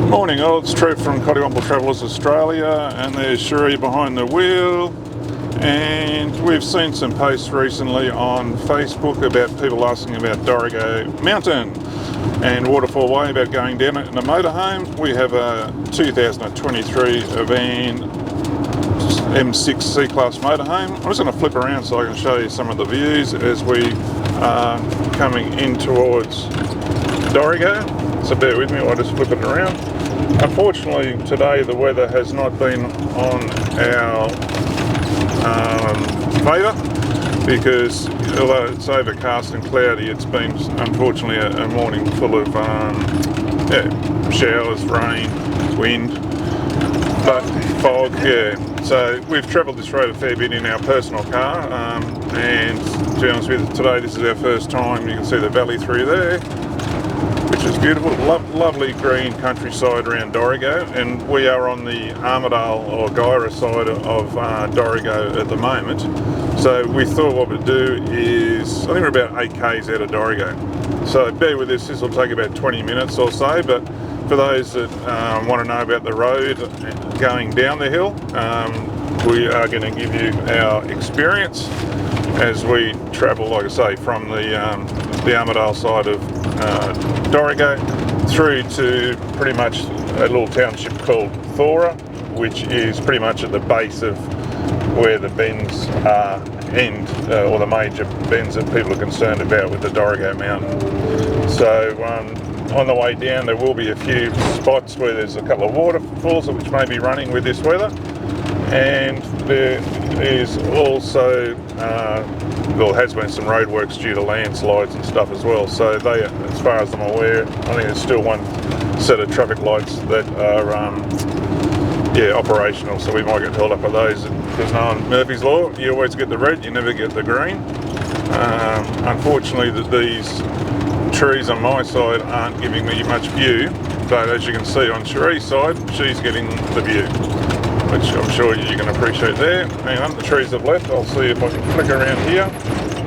Morning all, it's Trev from Cottywomble Travellers Australia, and there's Cherie behind the wheel. And we've seen some posts recently on Facebook about people asking about Dorrigo Mountain and Waterfall Way, about going down it in a motorhome. We have a 2023 Avan M6 C-Class motorhome. I'm just going to flip around so I can show you some of the views as we are coming in towards Dorrigo. So bear with me while I just flip it around. Unfortunately today the weather has not been on our favour, because although it's overcast and cloudy, it's been unfortunately a morning full of showers, rain, wind, but fog. So we've travelled this road a fair bit in our personal car, and to be honest with you, today this is our first time. You can see the valley through there, which is beautiful. Lovely green countryside around Dorrigo, and we are on the Armidale or Gyra side of Dorrigo at the moment. So we thought what we'd do is, I think we're about 8 k's out of Dorrigo. So bear with us, this will take about 20 minutes or so, but for those that want to know about the road going down the hill, we are going to give you our experience as we travel, like I say, from the Armidale side of Dorrigo through to pretty much a little township called Thora, which is pretty much at the base of where the bends end, or the major bends that people are concerned about with the Dorrigo Mountain. So on the way down there will be a few spots where there's a couple of waterfalls which may be running with this weather, and there is also well, has been some roadworks due to landslides and stuff as well. So they, as far as I'm aware, I think there's still one set of traffic lights that are operational, so we might get held up by those. There's no on Murphy's Law, you always get the red, you never get the green. Unfortunately these trees on my side aren't giving me much view, but as you can see on Cherie's side, she's getting the view, which I'm sure you can appreciate there. Hang on, the trees have left. I'll see if I can flick around here.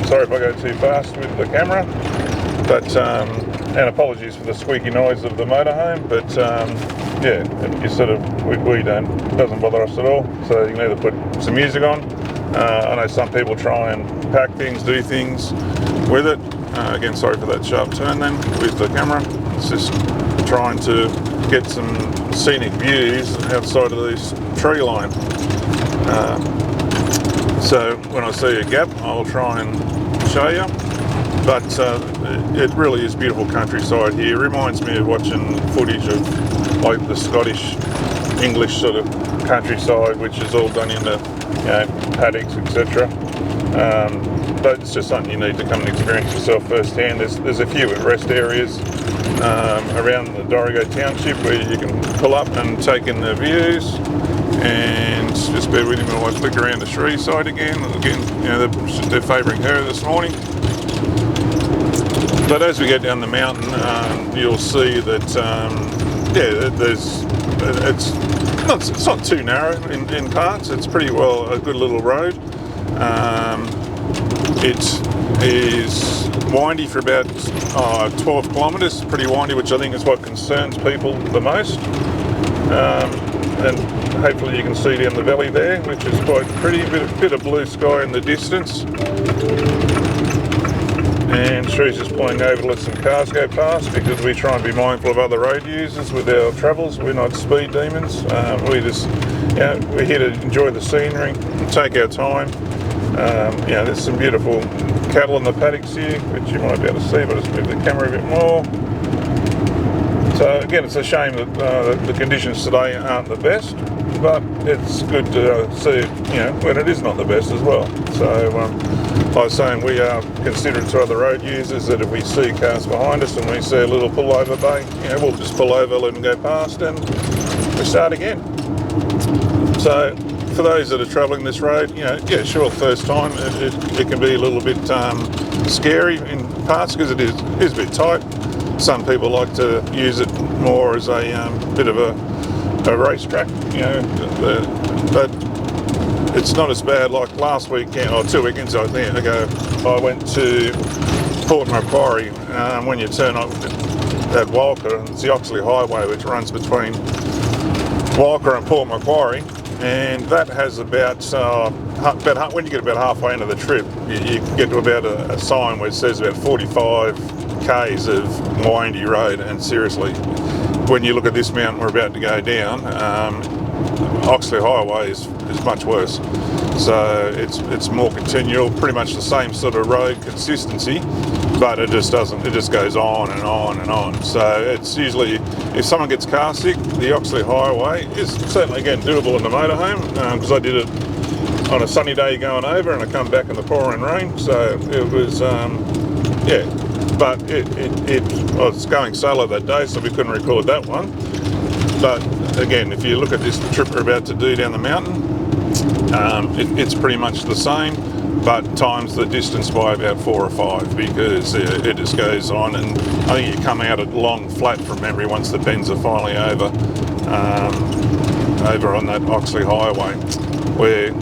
Sorry if I go too fast with the camera, but and apologies for the squeaky noise of the motorhome, but yeah, you sort of, we don't, it doesn't bother us at all. So you can either put some music on. I know some people try and pack things, do things with it. Again, sorry for that sharp turn then with the camera. It's just trying to get some scenic views outside of this tree line. So when I see a gap, I'll try and show you. But it really is beautiful countryside here. It reminds me of watching footage of like the Scottish, English sort of countryside, which is all done into, you know, paddocks, etc. But it's just something you need to come and experience yourself firsthand. There's a few rest areas around the Dorrigo township where you can pull up and take in the views. And just bear with me while I flick around the Cherie side again. Again, you know, they're favouring her this morning. But as we go down the mountain, you'll see that it's not too narrow in parts. It's pretty well a good little road. It is windy for about 12 kilometres, pretty windy, which I think is what concerns people the most. And hopefully you can see down the valley there, which is quite pretty, bit of blue sky in the distance. And Cherie's just pulling over to let some cars go past, because we try and be mindful of other road users with our travels. We're not speed demons. We're here to enjoy the scenery, take our time. There's some beautiful cattle in the paddocks here, which you might be able to see, but I'll just move the camera a bit more. So again, it's a shame that the conditions today aren't the best, but it's good to see it, when it is not the best as well. So I was saying, we are considerate to other road users that if we see cars behind us and we see a little pullover bay, we'll just pull over, let them go past, and we start again. So for those that are travelling this road, sure, first time it can be a little bit scary in parts, because it is a bit tight. Some people like to use it more as a bit of a racetrack, but it's not as bad like last weekend, or 2 weekends I think ago. I went to Port Macquarie. When you turn up at Walker, and it's the Oxley Highway which runs between Walker and Port Macquarie, and that has about when you get about halfway into the trip, you get to about a sign where it says about 45 k's of windy road, and seriously, when you look at this mountain we're about to go down, Oxley Highway is much worse. So it's more continual, pretty much the same sort of road consistency, but it just goes on and on and on. So it's usually, if someone gets car sick, the Oxley Highway is certainly, again, doable in the motorhome, because I did it on a sunny day going over and I come back in the pouring rain, so it was, yeah, but I was going solo that day, so we couldn't record that one. But again, if you look at this trip we're about to do down the mountain, it's pretty much the same, but times the distance by about 4 or 5, because it just goes on, and I think you come out at long flat from memory once the bends are finally over on that Oxley Highway, where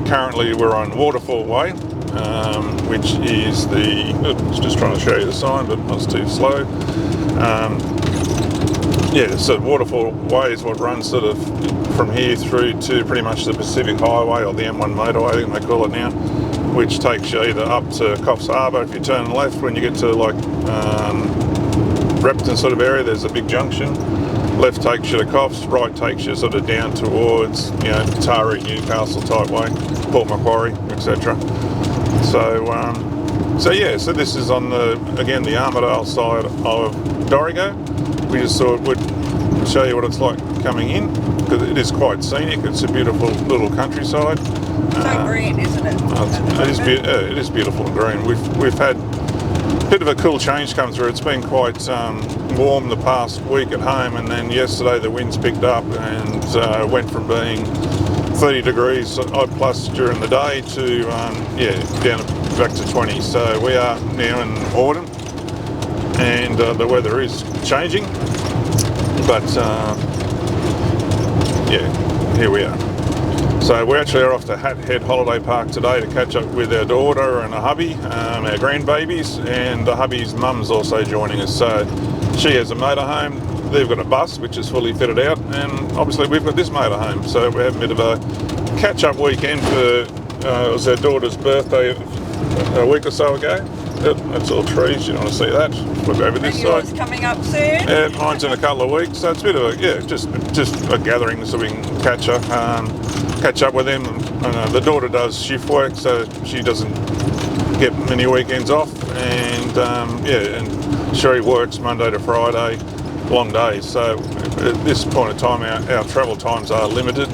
currently we're on Waterfall Way, which is just trying to show you the sign, but I was too slow. Yeah, so Waterfall Way is what runs sort of from here through to pretty much the Pacific Highway, or the M1 motorway, I think they call it now, which takes you either up to Coffs Harbour if you turn left. When you get to like Repton sort of area, there's a big junction. Left takes you to Coffs, right takes you sort of down towards, Taree, Newcastle type way, Port Macquarie, etc. So yeah, so this is on the Armidale side of Dorrigo. We just thought we'd show you what it's like coming in, because it is quite scenic. It's a beautiful little countryside. So green, isn't it? It is beautiful and green. We've had a bit of a cool change come through. It's been quite warm the past week at home, and then yesterday the winds picked up and went from being 30 degrees odd plus during the day to down back to 20. So we are now in autumn, and the weather is changing, but here we are. So we actually are off to Hat Head Holiday Park today to catch up with our daughter and a hubby, our grandbabies, and the hubby's mum's also joining us. So she has a motorhome, they've got a bus which is fully fitted out, and obviously we've got this motorhome. So we're having a bit of a catch-up weekend for, it was our daughter's birthday a week or so ago. That's all trees, you don't want to see that. Look over this side. Yours coming up soon? Yeah, mine's in a couple of weeks, so it's a bit of a, just a gathering so we can catch up with them. The daughter does shift work, so she doesn't get many weekends off, and and Sherry works Monday to Friday, long days. So at this point in time, our travel times are limited.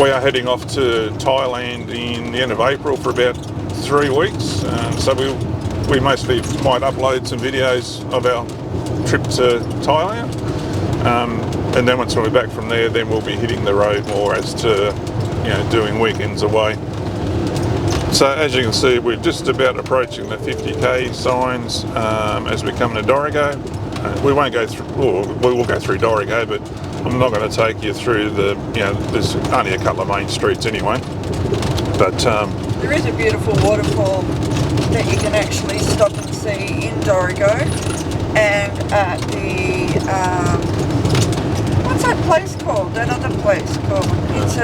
We are heading off to Thailand in the end of April for about 3 weeks, so we mostly might upload some videos of our trip to Thailand, and then once we're back from there, then we'll be hitting the road more as to doing weekends away. So as you can see, we're just about approaching the 50k signs as we come to Dorrigo. We won't go through, or we will go through Dorrigo, but I'm not going to take you through there's only a couple of main streets anyway, but there is a beautiful waterfall that you can actually stop and see in Dorrigo, and at the what's that place called? That other place called? It's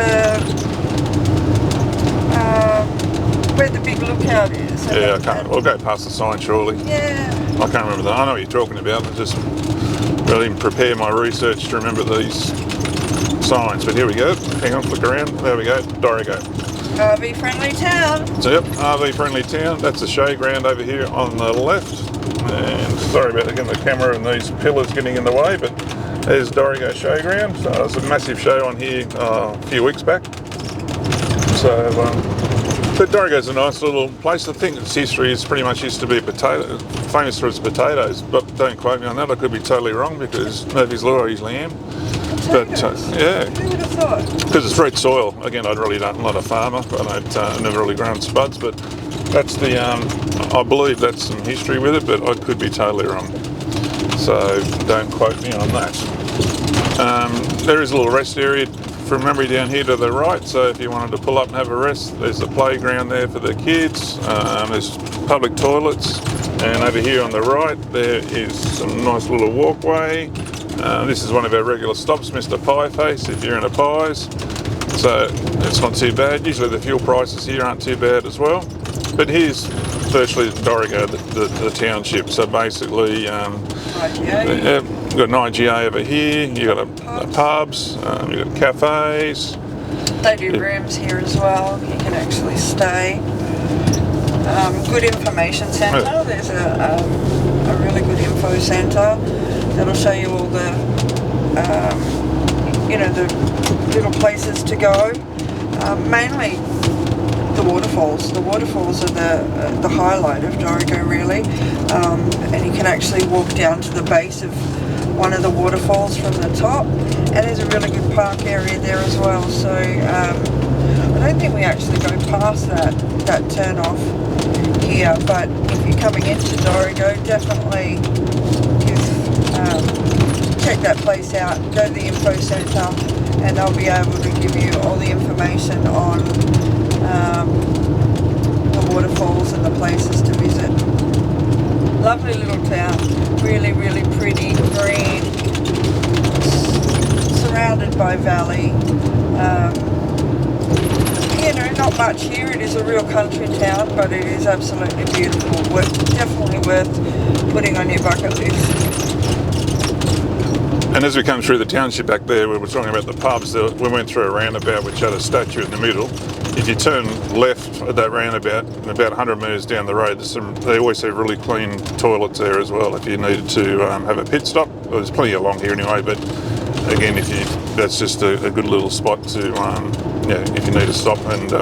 where the big lookout is. Yeah, I can't. We'll go past the sign shortly. Yeah. I can't remember that. I know what you're talking about. I just really didn't prepare my research to remember these signs. But here we go. Hang on, look around. There we go. Dorrigo. RV friendly town. So yep, RV friendly town. That's the show ground over here on the left. And sorry about again the camera and these pillars getting in the way, but there's Dorrigo Showground. So there's a massive show on here a few weeks back. So but Dorrigo's a nice little place. I think its history is pretty much used to be famous for its potatoes, but don't quote me on that. I could be totally wrong because Murphy's Law I usually am. But yeah, Who would have thought? because it's red soil. Again, I'm not a farmer, but I've never really grown spuds. But that's the, I believe that's some history with it, but I could be totally wrong. So don't quote me on that. There is a little rest area from memory down here to the right. So if you wanted to pull up and have a rest, there's a playground there for the kids. There's public toilets. And over here on the right, there is some nice little walkway. This is one of our regular stops, Mr. Pie Face, if you're in a pies. So it's not too bad. Usually the fuel prices here aren't too bad as well. But here's virtually Dorrigo, the township. So basically, you've got an IGA over here, you've got a pubs, you've got cafes. They do rooms here as well. You can actually stay. Good information centre. There's a really good info centre that'll show you all the the little places to go. Mainly the waterfalls. The waterfalls are the highlight of Dorrigo, really. And you can actually walk down to the base of one of the waterfalls from the top. And there's a really good park area there as well. So I don't think we actually go past that turn off here. But if you're coming into Dorrigo, definitely check that place out. Go to the info centre, and they'll be able to give you all the information on the waterfalls and the places to visit. Lovely little town, really, really pretty, green, surrounded by valley. Not much here. It is a real country town, but it is absolutely beautiful. Definitely worth putting on your bucket list. And as we come through the township back there, we were talking about the pubs, we went through a roundabout which had a statue in the middle. If you turn left at that roundabout, about 100 metres down the road, they always have really clean toilets there as well if you needed to have a pit stop. Well, there's plenty along here anyway, but again, that's just a good little spot to, if you need to stop. And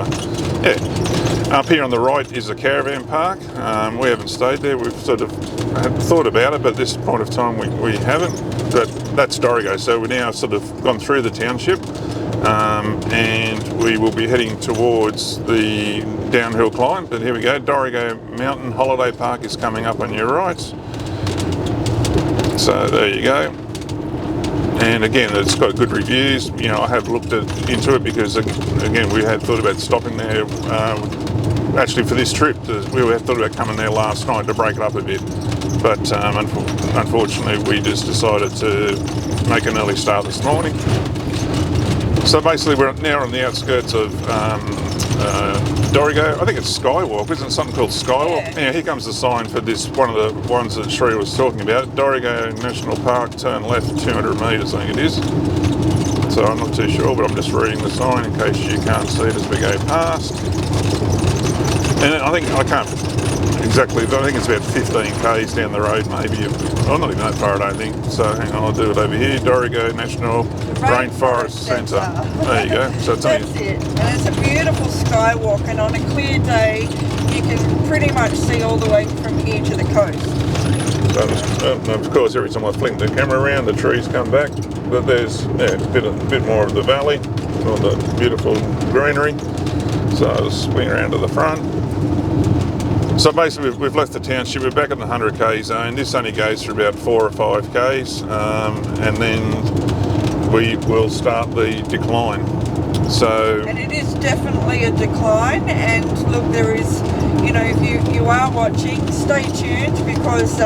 up here on the right is a caravan park. We haven't stayed there. We've sort of thought about it, but at this point of time we haven't. But that's Dorrigo. So we're now sort of gone through the township, and we will be heading towards the downhill climb. But here we go. Dorrigo Mountain Holiday Park is coming up on your right. So there you go. And again, it's got good reviews. I have looked into it because, again, we had thought about stopping there. Actually, for this trip, we had thought about coming there last night to break it up a bit. But unfortunately, we just decided to make an early start this morning. So basically, we're now on the outskirts of Dorrigo. I think it's Skywalk, isn't it? Something called Skywalk. Yeah, here comes the sign for this, one of the ones that Shree was talking about. Dorrigo National Park, turn left 200 metres, I think it is. So I'm not too sure, but I'm just reading the sign in case you can't see it as we go past. And I can't exactly, but I think it's about 15 k's down the road maybe. Oh, not even that far, I don't think. So hang on, I'll do it over here. Dorrigo National Rainforest Centre. There you go. So that's it. And it's a beautiful skywalk, and on a clear day you can pretty much see all the way from here to the coast. So, of course, every time I fling the camera around, the trees come back. But there's a bit more of the valley, all the beautiful greenery. So I'll swing around to the front. So basically, we've left the township. We're back in the 100k zone. This only goes for about 4 or 5k's, and then we will start the decline. And it is definitely a decline. And look, there is, if you are watching, stay tuned, because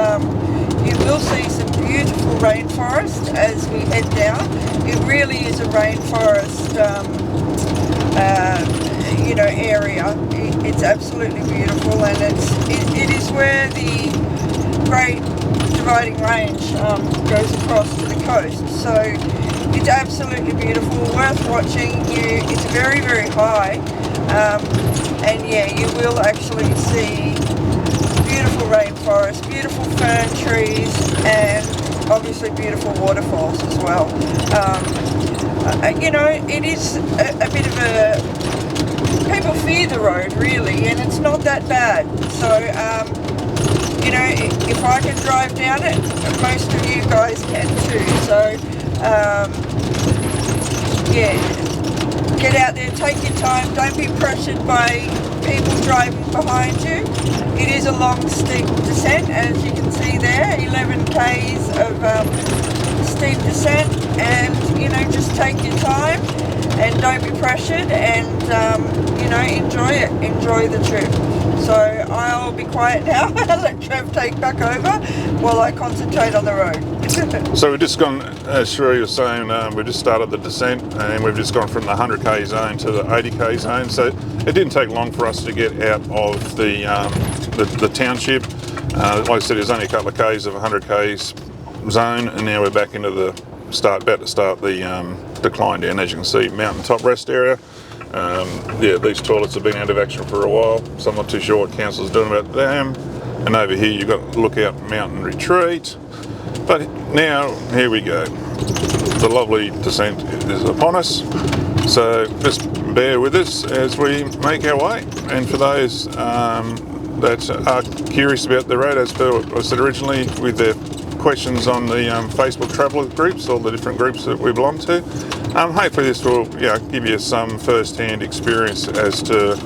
you will see some beautiful rainforest as we head down. It really is a rainforest area. It's absolutely beautiful, and it is where the Great Dividing Range goes across to the coast. So it's absolutely beautiful, worth watching. It's very, very high, and you will actually see beautiful rainforest, beautiful fern trees, and obviously beautiful waterfalls as well. It is a bit of a, people fear the road really, and it's not that bad. So if I can drive down it, most of you guys can too. So get out there, take your time, don't be pressured by people driving behind you. It is a long steep descent, as you can see there, 11 k's of steep descent, and just take your time. and don't be pressured, and you know, enjoy the trip. So I'll be quiet now and let Trev take back over while I concentrate on the road. So we've just gone, as Sheree was saying, we've just started the descent, and we've just gone from the 100k zone to the 80k zone. So it didn't take long for us to get out of the township. Like I said, there's only a couple of k's of 100k's zone, and now we're back into the about to start the decline down. As you can see, mountaintop rest area. Yeah, these toilets have been out of action for a while, so I'm not too sure what council's doing about them. And over here you've got Lookout Mountain Retreat. But now, here we go. The lovely descent is upon us. So just bear with us as we make our way. And for those that are curious about the road, as per what I said originally, with their questions on the Facebook traveller groups, all the different groups that we belong to, hopefully this will give you some first-hand experience as to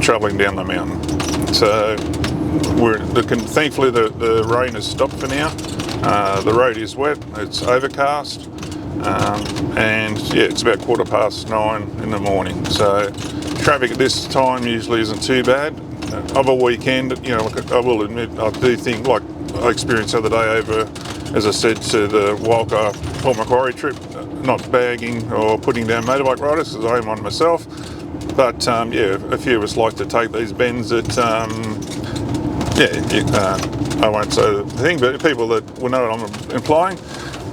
travelling down the mountain. So thankfully the rain has stopped for now. The road is wet, it's overcast, and yeah, it's about 9:15 in the morning. So traffic at this time usually isn't too bad. Of a weekend, I will admit, I do think, like I experienced the other day over, as I said, to the Walker Port Macquarie trip, not bagging or putting down motorbike riders, because I am one myself. But yeah, a few of us like to take these bends that, I won't say the thing, but people that will know what I'm implying.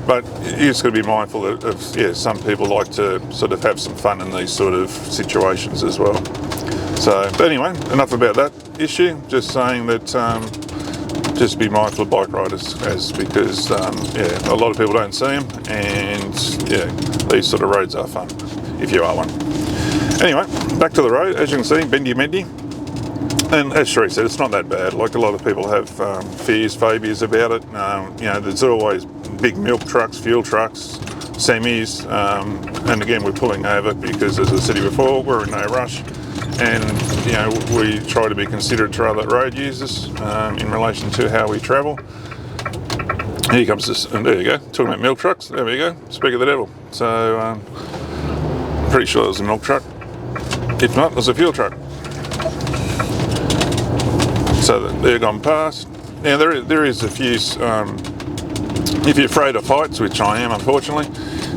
But you just got to be mindful of some people like to sort of have some fun in these sort of situations as well. So, but anyway, enough about that issue. Just saying that just be mindful of bike riders, because a lot of people don't see them, and these sort of roads are fun if you are one. Anyway, back to the road. As you can see, bendy mendy, and as Sheree said, it's not that bad. Like, a lot of people have phobias about it. There's always big milk trucks, fuel trucks, semis, and again, we're pulling over because, as I said before, we're in no rush. And we try to be considerate to other road users in relation to how we travel. Here comes this, and there you go, talking about milk trucks, there we go, speak of the devil. So I'm pretty sure it was a milk truck. If not, it was a fuel truck. So they're gone past. Now there is a few, if you're afraid of heights, which I am unfortunately,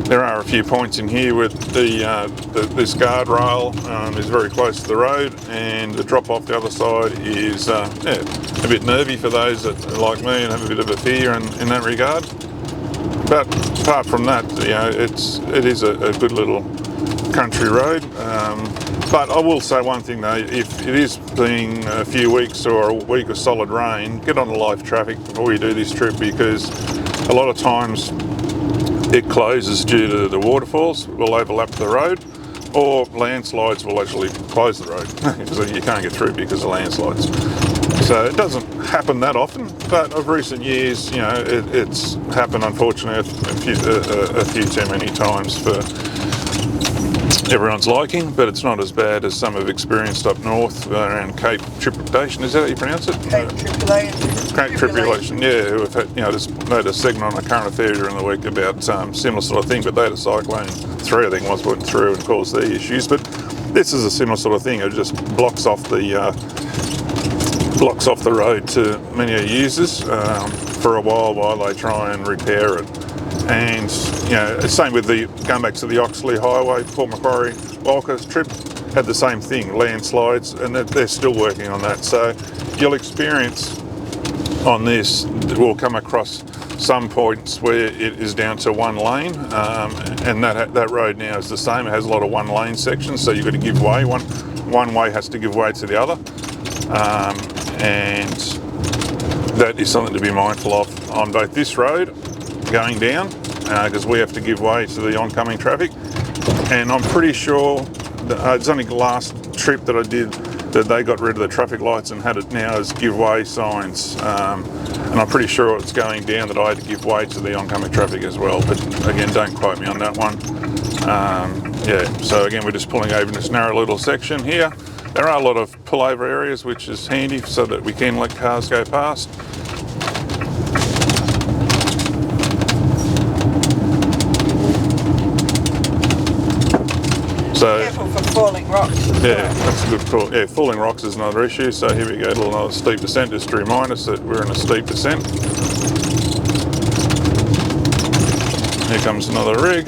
there are a few points in here with this guardrail is very close to the road, and the drop off the other side is a bit nervy for those that are like me and have a bit of a fear in that regard. But apart from that, it is a good little country road. But I will say one thing though, if it is being a few weeks or a week of solid rain, get on the live traffic before you do this trip, because a lot of times it closes due to the waterfalls will overlap the road, or landslides will actually close the road because you can't get through because of landslides. So it doesn't happen that often, but of recent years, it's happened unfortunately a few too many times for everyone's liking. But it's not as bad as some have experienced up north around Cape Tribulation. Is that how you pronounce it? Cape Tribulation, yeah. Who have had, just made a segment on a current affair during the week about similar sort of thing, but they had a cyclone 3, I think, was went through and caused their issues. But this is a similar sort of thing. It just blocks off the road to many users for a while they try and repair it. And same with going back to the Oxley Highway, Port Macquarie Walker trip, had the same thing, landslides, and they're still working on that. So you'll experience on this, we'll come across some points where it is down to one lane, and that road now is the same. It has a lot of one lane sections, so you've got to give way. One way has to give way to the other, and that is something to be mindful of on both this road going down, because we have to give way to the oncoming traffic. And I'm pretty sure that it's only the last trip that I did that they got rid of the traffic lights and had it now as give way signs, and I'm pretty sure it's going down that I had to give way to the oncoming traffic as well, but again, don't quote me on that one. So again, we're just pulling over in this narrow little section here. There are a lot of pullover areas, which is handy so that we can let cars go past. So careful for falling rocks as yeah, well. that's a good call. Yeah, falling rocks is another issue. So here we go, a little another steep descent, just to remind us that we're in a steep descent. Here comes another rig,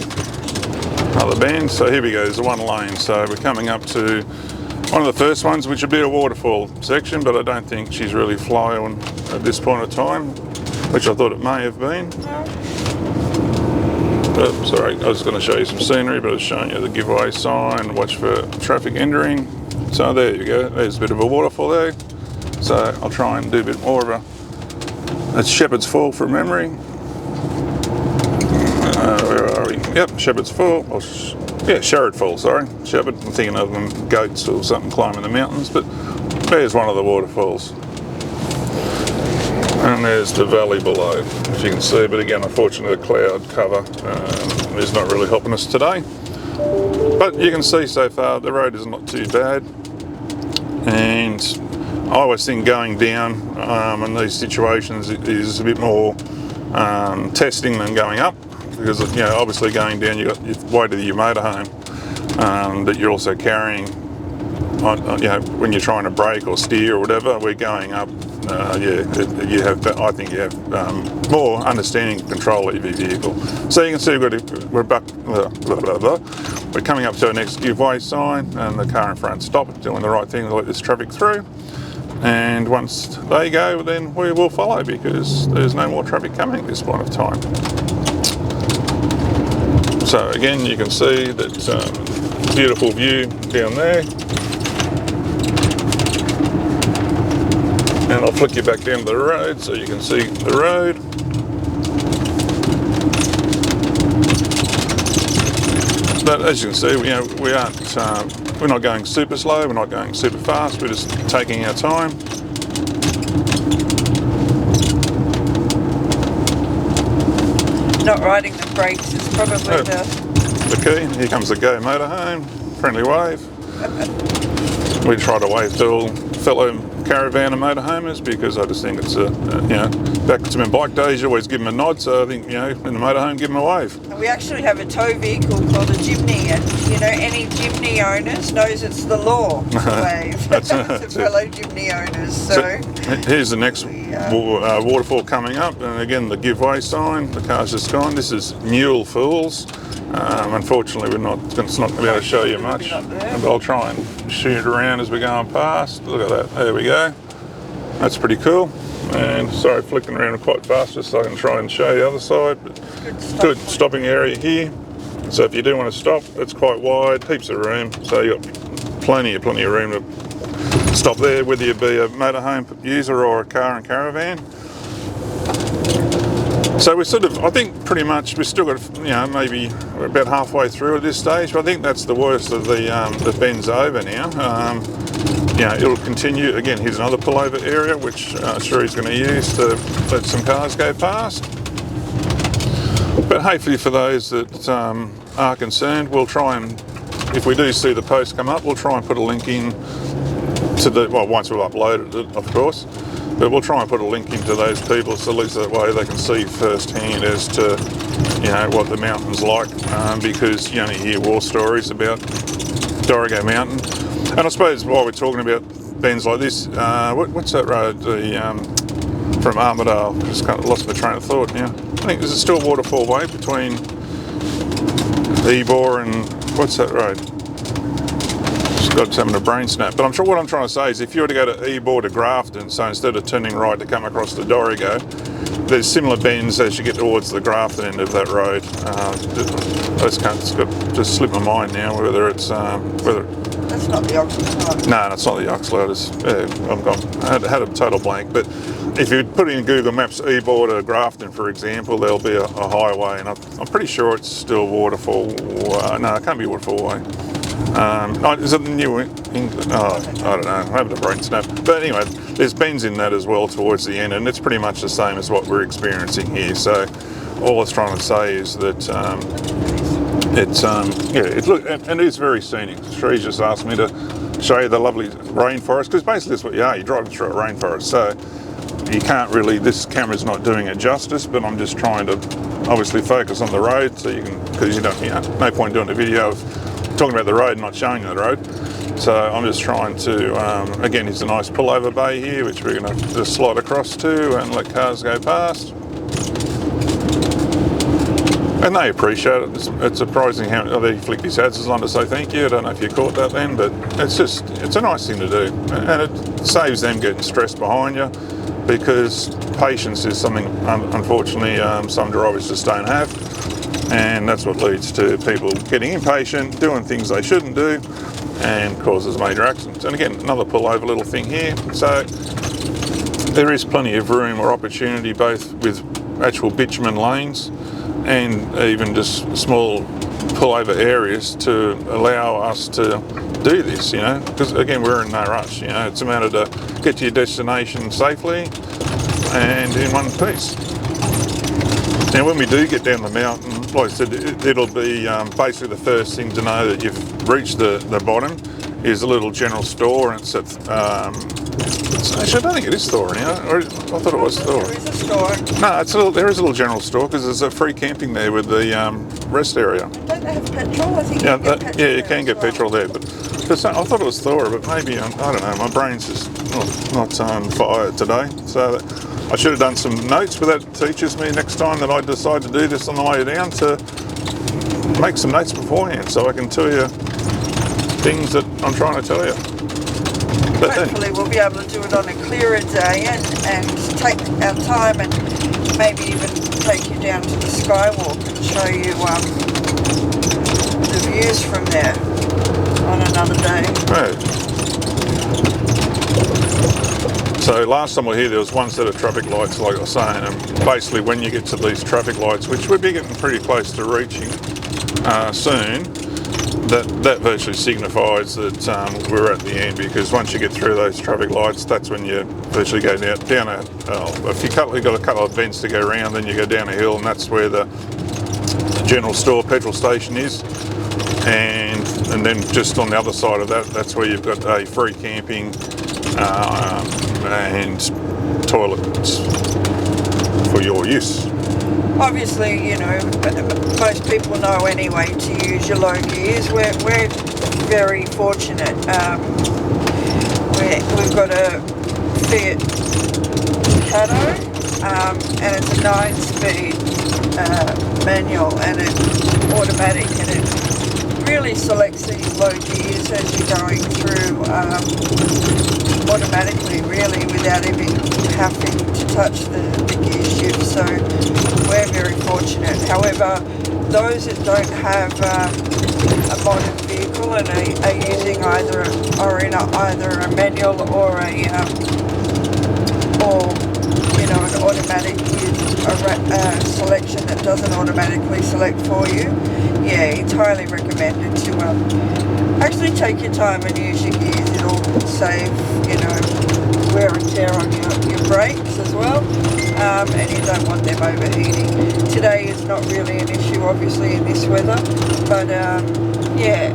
another bend. So here we go, there's the one lane. So we're coming up to one of the first ones, which would be a waterfall section, but I don't think she's really flying at this point of time, which I thought it may have been. Oh, sorry, I was going to show you some scenery, but I was showing you the giveaway sign, watch for traffic entering. So there you go, there's a bit of a waterfall there. So I'll try and do a bit more of a, it's Shepherd's Fall from memory. Where are we? Yep, Shepherd's Fall, or yeah, Sherrod Fall, sorry. Shepherd, I'm thinking of them goats or something climbing the mountains, but there's one of the waterfalls. And there's the valley below, if you can see, but again, unfortunately the cloud cover is not really helping us today. But you can see so far the road is not too bad, and I always think going down in these situations is a bit more testing than going up, because you know, obviously going down you've got your way to your motorhome that you're also carrying on, you know, when you're trying to brake or steer or whatever. We're going up. You have. I think you have more understanding and control of your vehicle. So you can see we're coming up to our next giveaway sign, and the car in front stopped, doing the right thing to let this traffic through. And once they go, then we will follow, because there's no more traffic coming at this point of time. So again, you can see that beautiful view down there. And I'll flick you back down to the road so you can see the road. But as you can see, you know, we're not going super slow, we're not going super fast, we're just taking our time. Not riding the brakes is probably the key. Here comes the Go Motorhome, friendly wave. We try to wave to all fellow caravan and motorhomers, because I just think it's you know, back to my bike days, you always give them a nod, so I think, you know, in the motorhome, give them a wave. And we actually have a tow vehicle called a Jimny, and you know, any Jimny owners knows it's the law to wave That's to fellow Jimny owners. So here's the next waterfall coming up, and again the giveaway sign, the car's just gone. This is Mule Fools. Unfortunately it's not going to be able to show you much, but I'll try and shoot it around as we're going past. Look at that, there we go. That's pretty cool. And sorry, flicking around quite fast just so I can try and show you the other side. But good stopping area here. So if you do want to stop, it's quite wide, heaps of room. So you've got plenty of room to stop there, whether you be a motorhome user or a car and caravan. So we're sort of, I think pretty much we've still got, you know, maybe we're about halfway through at this stage, but I think that's the worst of the bends over now. You know, it'll continue. Again, here's another pullover area, which I'm sure he's going to use to let some cars go past. But hopefully for those that are concerned, we'll try and, if we do see the post come up, we'll try and put a link in to the, well, once we've uploaded it, of course. But we'll try and put a link into those people, so at least that way they can see firsthand as to, you know, what the mountain's like, because you only hear war stories about Dorrigo Mountain. And I suppose while we're talking about bends like this, what's that road? From Armidale, just kind of lost my train of thought now. I think there's still waterfall way between Ebor and what's that road? Just having a brain snap. But I'm sure what I'm trying to say is, if you were to go to Ebor to Grafton, so instead of turning right to come across the Dorrigo, there's similar bends as you get towards the Grafton end of that road. It's just slipped my mind now whether it's that's not the Oxlade. No, it's not the Oxlade. I had a total blank. But if you put in Google Maps Ebor to Grafton, for example, there'll be a highway, and I'm pretty sure it's still waterfall. No, it can't be waterfall way. Is it New England? Oh, I don't know. I'm having a brain snap. But anyway, there's bends in that as well towards the end, and it's pretty much the same as what we're experiencing here. So all I was trying to say is that it is very scenic. Shree's just asked me to show you the lovely rainforest, because basically that's what you are. You're driving through a rainforest. So you can't really, this camera's not doing it justice, but I'm just trying to obviously focus on the road, so you can, because you don't, no point doing a video of talking about the road, not showing you the road. So I'm just trying to, again, it's a nice pullover bay here, which we're going to just slide across to and let cars go past. And they appreciate it. It's surprising how they flick his hazards on to say thank you. I don't know if you caught that then, but it's a nice thing to do. And it saves them getting stressed behind you, because patience is something, unfortunately, some drivers just don't have. And that's what leads to people getting impatient, doing things they shouldn't do, and causes major accidents. And again, another pullover little thing here. So there is plenty of room or opportunity, both with actual bitumen lanes and even just small pullover areas, to allow us to do this, you know, because again, we're in no rush. You know, it's a matter to get to your destination safely and in one piece. Now, when we do get down the mountain, like I said, it'll be basically the first thing to know that you've reached the bottom is a little general store, and it's at, actually, I don't think it is Thora now, or I thought it was Thora. There is a store. No, there is a little general store, because there's a free camping there with the rest area. Don't they have petrol? I think Yeah, you can get petrol yeah, you there can as get well. petrol there, but I thought it was Thora, but maybe, I don't know, my brain's just not on fire today. So I should have done some notes, but that teaches me next time that I decide to do this on the way down to make some notes beforehand, so I can tell you things that I'm trying to tell you. But Hopefully we'll be able to do it on a clearer day and take our time, and maybe even take you down to the skywalk and show you the views from there on another day. So last time we were here, there was one set of traffic lights, like I was saying, and basically when you get to these traffic lights, which we'll be getting pretty close to reaching soon, that virtually signifies that we're at the end, because once you get through those traffic lights, that's when you virtually go down if you've got a couple of vents to go around, then you go down a hill, and that's where the general store petrol station is. And then just on the other side of that, that's where you've got a free camping and toilets for your use. Obviously, you know, most people know anyway to use your low gears. We're very fortunate. We've got a Fiat Ducato, and it's a 9-speed manual, and it's automatic, and it really selects these low gears as you're going through automatically, really, without even having to touch the gear shift. So we're very fortunate. However, those that don't have a modern vehicle and are using either a manual or an automatic selection that doesn't automatically select for you, yeah, it's highly recommended to actually take your time and use your gears. It'll save, you know, wear and tear on your brakes as well, and you don't want them overheating. Today is not really an issue, obviously, in this weather, but yeah,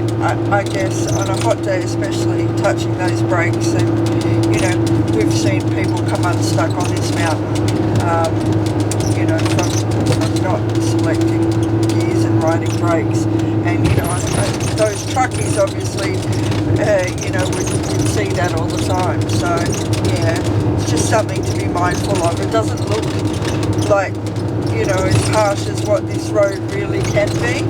I guess on a hot day especially, touching those brakes, and you know, we've seen people come unstuck on this mountain, you know, from not selecting gears and riding brakes. And you know, those truckies obviously, you know, would see that all the time. So yeah, it's just something to be mindful of. It doesn't look like, you know, as harsh as what this road really can be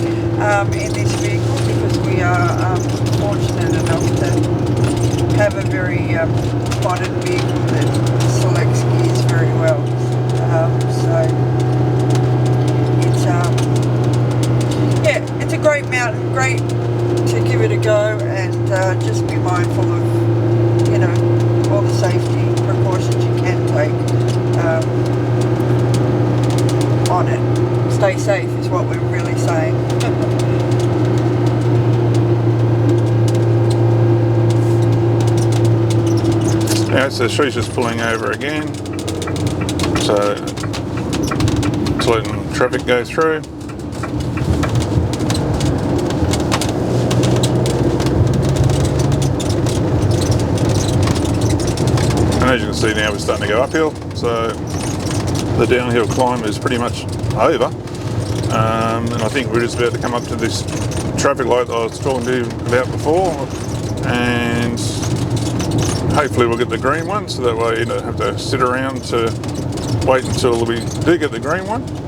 in this vehicle, because we are fortunate enough to have a very modern vehicle that selects gears very well. So it's yeah, it's a great mountain, great to give it a go, and just be mindful of, you know, all the safety precautions you can take on it. Stay safe is what we're really saying. Yeah, so she's just pulling over again, so it's letting traffic go through. And as you can see now, we're starting to go uphill, so the downhill climb is pretty much over. and I think we're just about to come up to this traffic light that I was talking to you about before, and hopefully we'll get the green one, so that way you don't have to sit around to wait until we do get the green one.